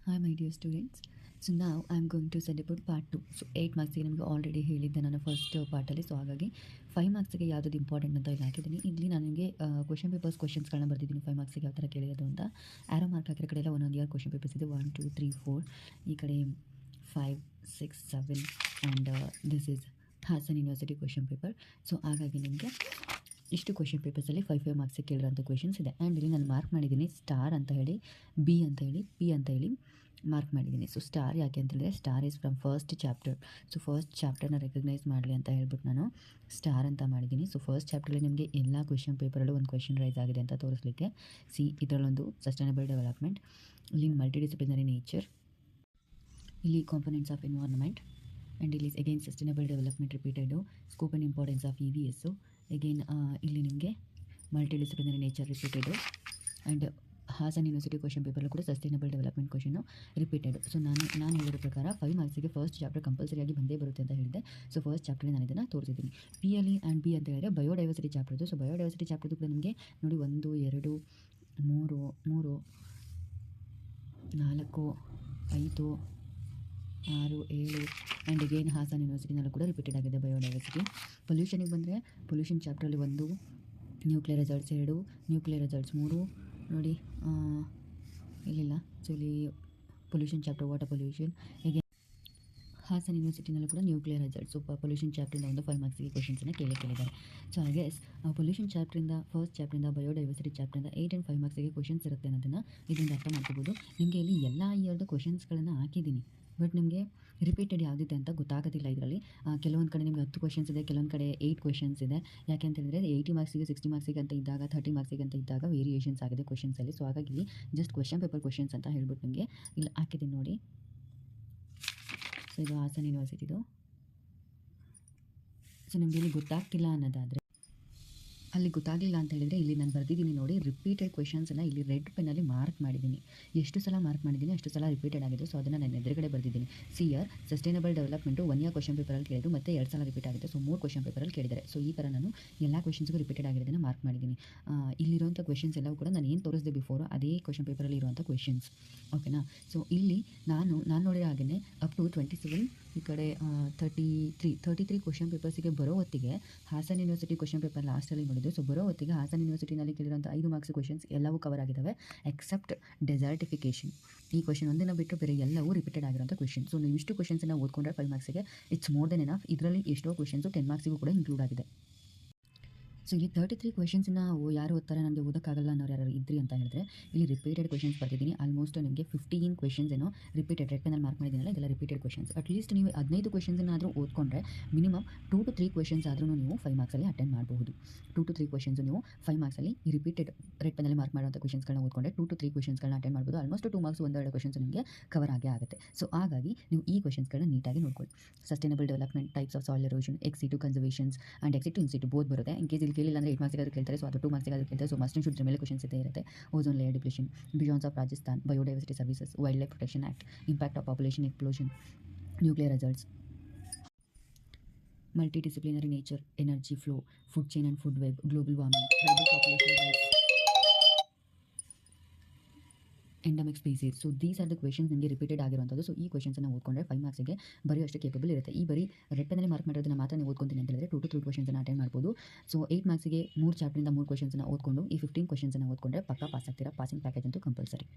Hi my dear students. So now I am going to send about part 2. So 8 ಮಾರ್ಕ್ಸಿಗೆ ನಿಮಗೆ already ಹೇಳಿದ್ದೆ ನಾನು first ಪಾರ್ಟಲ್ಲಿ. So ಹಾಗಾಗಿ 5 ಮಾರ್ಕ್ಸಿಗೆ ಯಾವುದಾದ್ರು important ಅಂತ ಇಲ್ಲಿ ಹಾಕಿದ್ದೀನಿ. ಇಲ್ಲಿ ನಾನು ನಿಮಗೆ ಕ್ವಶನ್ಸ್ಗಳನ್ನ ಬರ್ದಿದ್ದೀನಿ 5 ಮಾರ್ಕ್ಸಿಗೆ ಯಾವ ಥರ ಕೇಳಿರೋದು ಅಂತ. ಆ್ಯರೋ ಮಾರ್ಕ್ ಹಾಕಿರೋ ಕಡೆ ಎಲ್ಲ ಒಂದೊಂದು ಇಯರ್ ಕ್ವಶನ್ ಪೇಪರ್ಸ್ ಇದೆ. 1 2 3 4 ಈ ಕಡೆ 5 6 7 and this is Hassan university question paper. So ಹಾಗಾಗಿ ನಿಮಗೆ ಇಷ್ಟು ಕ್ವಶನ್ ಪೇಪರ್ಸಲ್ಲಿ 5 ಮಾರ್ಕ್ಸಿಗೆ ಕೇಳಿರೋಂಥ ಕ್ವೆಶನ್ಸ್ ಇದೆ. ಆ್ಯಂಡ್ ಇಲ್ಲಿ ನಾನು ಮಾರ್ಕ್ ಮಾಡಿದ್ದೀನಿ ಸ್ಟಾರ್ ಅಂತ ಹೇಳಿ, ಬಿ ಅಂತ ಹೇಳಿ, ಪಿ ಅಂತ ಹೇಳಿ ಮಾರ್ಕ್ ಮಾಡಿದ್ದೀನಿ. ಸೊ ಸ್ಟಾರ್ ಯಾಕೆ ಅಂತ ಹೇಳಿದ್ರೆ star is from first chapter. So first ಚಾಪ್ಟರ್ನ ರೆಕಗ್ನೈಸ್ ಮಾಡಲಿ ಅಂತ ಹೇಳ್ಬಿಟ್ಟು ನಾನು ಸ್ಟಾರ್ ಅಂತ ಮಾಡಿದ್ದೀನಿ. ಸೊ ಫಸ್ಟ್ ಚಾಪ್ಟರಲ್ಲಿ ನಿಮಗೆ ಎಲ್ಲ ಕ್ವೆಶನ್ ಪೇಪರಲ್ಲೂ ಒಂದು ಕ್ವೆಶನ್ ರೈಸ್ ಆಗಿದೆ ಅಂತ ತೋರಿಸಲಿಕ್ಕೆ. ಇದರಲ್ಲೊಂದು ಸಸ್ಟೈನಬಲ್ ಡೆವಲಪ್ಮೆಂಟ್, ಇಲ್ಲಿ ಮಲ್ಟಿ ಡಿಸಿಪ್ಲಿನರಿ ನೇಚರ್, ಇಲ್ಲಿ ಕಾಂಪೊನೆಂಟ್ಸ್ ಆಫ್ ಎನ್ವೈರನ್ಮೆಂಟ್, ಆ್ಯಂಡ್ ಇಲ್ಲಿ again sustainable development repeated, scope and importance of EVS, again ಇಲ್ಲಿ ನಿಮಗೆ multi disciplinary nature repeated, and Hassan university question ಪೇಪರ್ಲ್ಲೂ ಕೂಡ ಸಸ್ಟೈನಬಲ್ ಡೆವಲಪ್ಮೆಂಟ್ ಕ್ವಶನ್ನು ರಿಪೀಟೆಡ್. ಸೊ ನಾನು ಹೇಳಿರೋ ಪ್ರಕಾರ 5 ಮಾರ್ಕ್ಸಿಗೆ ಫಸ್ಟ್ ಚಾಪ್ಟರ್ ಕಂಪಲ್ಸರಿಯಾಗಿ ಬಂದೇ ಬರುತ್ತೆ ಅಂತ ಹೇಳಿದೆ. ಸೊ ಫಸ್ಟ್ ಚಾಪ್ಟರ್ಲಿ ನಾನು ಇದನ್ನು ತೋರಿಸಿದ್ದೀನಿ. ಪಿ ಅಲ್ಲಿ ಆ್ಯಂಡ್ ಬಿ ಅಂತ ಹೇಳಿದ್ರೆ ಬಯೋಡೈವರ್ಸಿಟಿ ಚಾಪ್ಟರ್ದು. ಸೊ ಬಯೋಡೈವರ್ಸಿಟಿ ಚಾಪ್ಟರ್ದು ಕೂಡ ನಿಮಗೆ ನೋಡಿ 1 2 3 4 5 6 7 ಆ್ಯಂಡ್ ಅಗೇನ್ ಹಾಸನ್ ಯೂನಿವರ್ಸಿಟಿನಲ್ಲೂ ಕೂಡ ರಿಪೀಟೆಡ್ ಆಗಿದೆ ಬಯೋಡೈವರ್ಸಿಟಿ. ಪೊಲ್ಯೂಷನಿಗೆ ಬಂದರೆ ಪೊಲ್ಯೂಷನ್ ಚಾಪ್ಟ್ರಲ್ಲಿ 1, ನ್ಯೂಕ್ಲಿಯರ್ ರಿಸಲ್ಟ್ಸ್ 2, ನ್ಯೂಕ್ಲಿಯರ್ ರಿಸಲ್ಟ್ಸ್ 3 ನೋಡಿ ಇಲ್ಲಿಲ್ಲ. ಸೊ ಇಲ್ಲಿ ಪೊಲ್ಯೂಷನ್ ಚಾಪ್ಟರ್ ವಾಟರ್ ಪೊಲ್ಯೂಷನ್. ಹೀಗೆ ಹಾಸನ್ ಯೂನಿವರ್ಸಿಟಿನಲ್ಲೂ ಕೂಡ ನ್ಯೂಕ್ಲಿಯರ್ ರಿಸಲ್ಟ್ಸ್. ಸೊ ಪೊಲ್ಯೂಷನ್ ಚಾಪ್ಟ್ರಿಂದ ಒಂದು 5 ಮಾರ್ಕ್ಸಿಗೆ ಕ್ವಶನ್ಸನ್ನು ಕೇಳಿದ್ದಾರೆ. ಸೊ ಹಾಗೆ ಪೊಲ್ಯೂಷನ್ ಚಾಪ್ಟ್ರಿಂದ ಫಸ್ಟ್ ಚಾಪ್ಟ್ರಿಂದ ಬಯೋಡೈವರ್ಸಿಟಿ ಚಾಪ್ಟ್ರಿಂದ 8 ಆ್ಯಂಡ್ 5 ಮಾರ್ಕ್ಸಿಗೆ ಕ್ವಶನ್ಸ್ ಇರುತ್ತೆ ಅನ್ನೋದನ್ನು ಇದರಿಂದ ಅರ್ಥ ಮಾಡ್ಕೋಬೋದು. ನಿಮಗೆ ಇಲ್ಲಿ ಎಲ್ಲ ಇಯರ್ದು ಕ್ವಶನ್ಸ್ಗಳನ್ನು ಹಾಕಿದ್ದೀನಿ, ಬಟ್ ನಿಮಗೆ ರಿಪೀಟೆಡ್ ಯಾವುದಿದೆ ಅಂತ ಗೊತ್ತಾಗೋದಿಲ್ಲ ಇದರಲ್ಲಿ. ಕೆಲವೊಂದು ಕಡೆ ನಿಮಗೆ 10 ಕ್ವಶನ್ಸ್ ಇದೆ, ಕೆಲವೊಂದು ಕಡೆ 8 ಕ್ವಶನ್ಸ್ ಇದೆ. ಯಾಕೆ ಅಂತ ಹೇಳಿದ್ರೆ 80 ಮಾರ್ಕ್ಸಿಗೆ 60 ಮಾರ್ಕ್ಸಿಗೆ ಅಂತ ಇದ್ದಾಗ 30 ಮಾರ್ಕ್ಸಿಗೆ ಅಂತ ಇದ್ದಾಗ ವೇರಿಯೇಷನ್ಸ್ ಆಗಿದೆ ಕ್ವಶನ್ಸಲ್ಲಿ. ಸೊ ಹಾಗಾಗಿ ಇಲ್ಲಿ ಜಸ್ಟ್ ಕ್ವಶನ್ ಪೇಪರ್ ಕ್ವಶನ್ಸ್ ಅಂತ ಹೇಳ್ಬಿಟ್ಟು ನಿಮಗೆ ಇಲ್ಲಿ ಹಾಕಿದ್ದೀನಿ ನೋಡಿ. ಸೊ ಇದು ಹಾಸನ್ ಯೂನಿವರ್ಸಿಟಿದು. ಸೊ ನಿಮಗೆ ಇಲ್ಲಿ ಗೊತ್ತಾಗ್ತಿಲ್ಲ ಅನ್ನೋದಾದರೆ, ಅಲ್ಲಿ ಗೊತ್ತಾಗಲಿಲ್ಲ ಅಂತ ಹೇಳಿದರೆ ಇಲ್ಲಿ ನಾನು ಬರೆದಿದ್ದೀನಿ ನೋಡಿ, ರಿಪೀಟೆಡ್ ಕ್ವೆಶನ್ಸನ್ನು ಇಲ್ಲಿ ರೆಡ್ ಪೆನ್ನಲ್ಲಿ ಮಾರ್ಕ್ ಮಾಡಿದ್ದೀನಿ. ಎಷ್ಟು ಸಲ ಮಾರ್ಕ್ ಮಾಡಿದ್ದೀನಿ ಅಷ್ಟು ಸಲ ರಿಪೀಟೆಡ್ ಆಗಿದೆ. ಸೊ ಅದನ್ನು ನಾನು ಎದುರುಗಡೆ ಬರೆದಿದ್ದೀನಿ. Year sustainable development 1 year question ಪೇಪರಲ್ಲಿ ಕೇಳಿದ್ರು, ಮತ್ತು 2 ಸಲ ರಿಪೀಟ್ ಆಗಿದೆ. ಸೊ 3 ಕ್ವಶನ್ ಪೇಪರಲ್ಲಿ ಕೇಳಿದ್ದಾರೆ. ಸೊ ಈ ಥರ ನಾನು ಎಲ್ಲ ಕ್ವೆಶನ್ಸ್ಗೂ ರಿಪೀಟೆಡ್ ಆಗಿರೋದನ್ನು ಮಾರ್ಕ್ ಮಾಡಿದ್ದೀನಿ. ಇಲ್ಲಿರುವಂಥ ಕ್ವೆಶನ್ಸ್ ಎಲ್ಲವೂ ಕೂಡ ನಾನು ಏನು ತೋರಿಸಿದೆ ಬಿಫೋರು ಅದೇ ಕ್ವಶನ್ ಪೇಪರಲ್ಲಿ ಇರುವಂಥ ಕ್ವೆಶನ್ಸ್, ಓಕೆನಾ. ಸೊ ಇಲ್ಲಿ ನಾನು ನೋಡಿರೋ ಹಾಗೆಯೇ ಅಪ್ ಟು 27 ಈ ಕಡೆ 33 ಕ್ವಶನ್ ಪೇಪರ್ಸಿಗೆ ಬರೋ ಹೊತ್ತಿಗೆ ಹಾಸನ್ ಯೂನಿವರ್ಸಿಟಿ ಕ್ವಶನ್ ಪೇಪರ್ ಲಾಸ್ಟಲ್ಲಿ ನೋಡಿದ್ದು. ಸೊ ಬರೋ ಹೊತ್ತಿಗೆ ಹಾಸನ್ ಯೂನಿವರ್ಸಿಟಿನಲ್ಲಿ ಕೇಳಿರೋಂಥ 5 ಮಾರ್ಕ್ಸ್ ಕ್ವಶನ್ಸ್ ಎಲ್ಲವೂ ಕವರ್ ಆಗಿದ್ದಾವೆ ಎಕ್ಸೆಪ್ಟ್ ಡೆಸರ್ಟಿಫಿಕೇಷನ್. ಈ ಕ್ವಶನ್ ಒಂದಿನ ಬಿಟ್ಟು ಬೇರೆ ಎಲ್ಲವೂ ರಿಪೀಟೆಡ್ ಆಗಿರೋಂಥ ಕ್ವಶನ್. ಸೊ ನೀವು ಇಷ್ಟು ಕ್ವಶನ್ಸನ್ನು ಓದ್ಕೊಂಡ್ರೆ 5 ಮಾರ್ಕ್ಸಿಗೆ ಇಟ್ಸ್ ಮೋರ್ ದೆನ್ ಎನಫ್. ಇದರಲ್ಲಿ ಎಷ್ಟೋ ಕ್ವಶನ್ಸು 10 ಮಾರ್ಕ್ಸಿಗೂ ಕೂಡ ಇನ್ಕ್ಲೂಡ್ ಆಗಿದೆ. ಸೊ ಇಲ್ಲಿ 33 ಕ್ವೆಶನ್ಸನ್ನ ಯಾರು ಓದ್ತಾರೆ, ನನಗೆ ಓದೋಕ್ಕಾಗಲ್ಲ ಅನ್ನೋರು ಯಾರು ಇದ್ರಿ ಅಂತ ಹೇಳಿದ್ರೆ ಇಲ್ಲಿ ರಿಪೀಟೆಡ್ ಕ್ವೆಶನ್ಸ್ ಬರ್ತಿದ್ದೀನಿ. ಆಲ್ಮೋಸ್ಟ್ ನಿಮಗೆ 15 ಕ್ವೆಶನ್ಸ್ ಏನೋ ರಿಪೀಟೆಡ್ ರೆಡ್ ಪೆನ್ನಲ್ಲಿ ಮಾರ್ಕ್ ಮಾಡಿದ್ದೀನಲ್ಲ, ಇದೆಲ್ಲ ರಿಪೀಟೆಡ್ ಕ್ವೆಶನ್ಸ್. ಅಟ್ಲೀಸ್ಟ್ ನೀವು 15 ಕ್ವೆಶನ್ಸನ್ನಾದರೂ ಓದ್ಕೊಂಡ್ರೆ ಮಿನಿಮಮ್ 2 to 3 ಕ್ವೆಶನ್ಸ್ ಆದರೂ ನೀವು 5 ಮಾರ್ಕ್ಸಲ್ಲಿ ಅಟೆಂಡ್ ಮಾಡಬಹುದು. 2 to 3 ಕ್ವೆಶನ್ಸ್ ನೀವು 5 ಮಾರ್ಕ್ಸಲ್ಲಿ ಈ ರಿಪೀಟೆಡ್ ರೆಡ್ ಪೆನ್ನಲ್ಲಿ ಮಾರ್ಕ್ ಮಾಡುವಂಥ ಕ್ವೆಶನ್ಸ್ಗಳನ್ನ ಓದ್ಕೊಂಡ್ರೆ 2 to 3 ಕ್ವೆಶನ್ಸ್ಗಳನ್ನ ಅಟೆಂಡ್ ಮಾಡ್ಬೋದು. ಆಲ್ಮೋಸ್ಟ್ 2 ಮಾರ್ಕ್ಸ್ 1-2 ಕ್ವೆಶನ್ಸ್ ನಿಮಗೆ ಕವರ್ ಆಗೇ ಆಗುತ್ತೆ. ಸೊ ಹಾಗಾಗಿ ನೀವು ಈ ಕ್ವೆಶನ್ಸ್ಗಳನ್ನ ನೀಟಾಗಿ ನೋಡ್ಕೊಳ್ಳಿ. Sustainable development, types of soil erosion, ex situ conservations and ex situ in situ both ಬರುತ್ತೆ. ಇನ್ ಕೇಸ್ ಇಲ್ಲಿ ಕೇಳಿಲ್ಲ ಅಂದರೆ 8 ಮಾರ್ಕ್ಸಿಗೆ ಕೇಳ್ತಾರೆ. ಸೊ ಅದು 2 ಮಾರ್ಕ್ಸಿಗೆ ಕೇಳ್ತಾರೆ. ಸೊ ಮಸ್ಟ್ ಶುಡ್ ಮೇಲೆ ಕ್ವೆಶನ್ಸ್ ಇರುತ್ತೆ. Ozone layer depletion, biomes of Rajasthan, biodiversity services, wild life protection act, impact of population explosion, nuclear results, multi disciplinary nature, energy flow, food chain and food web, global warming, tribal population rights, endemic species. So these are the questions ನಿಮಗೆ repeated ಆಗಿರುವಂಥದ್ದು. So ಈ ಕ್ವೆಶನ್ಸನ್ನು ಓದ್ಕೊಂಡ್ರೆ 5 ಮಾರ್ಕ್ಸಿಗೆ ಬರೆಯೋಷ್ಟು capable ಇರುತ್ತೆ. ಈ ಬರೀ red ಪೆನ್ನಲ್ಲಿ mark ಮಾಡೋದನ್ನು ಮಾತ್ರ ನೀವು ಓದ್ಕೊಂತೀನಿ ಅಂತ ಹೇಳಿದ್ರೆ 2 to 3 ಕ್ವೆಶನ್ಸನ್ನು ಅಟೆಂಡ್ ಮಾಡ್ಬೋದು. ಸೊ 8 ಮಾರ್ಕ್ಸಿಗೆ 3 ಚಾಪ್ಟರಿಂದ 3 ಕ್ವೆಶನ್ಸನ್ನು ಓದ್ಕೊಂಡು ಈ 15 ಕ್ವೆಶನ್ಸನ್ನು ಓದ್ಕೊಂಡ್ರೆ ಪಕ್ಕಾ ಪಾಸ್ ಆಗ್ತೀರಾ. ಪಾಸಿಂಗ್ ಪ್ಯಾಕೇಜ್ ಅಂತೂ ಕಂಪಲ್ಸರಿ.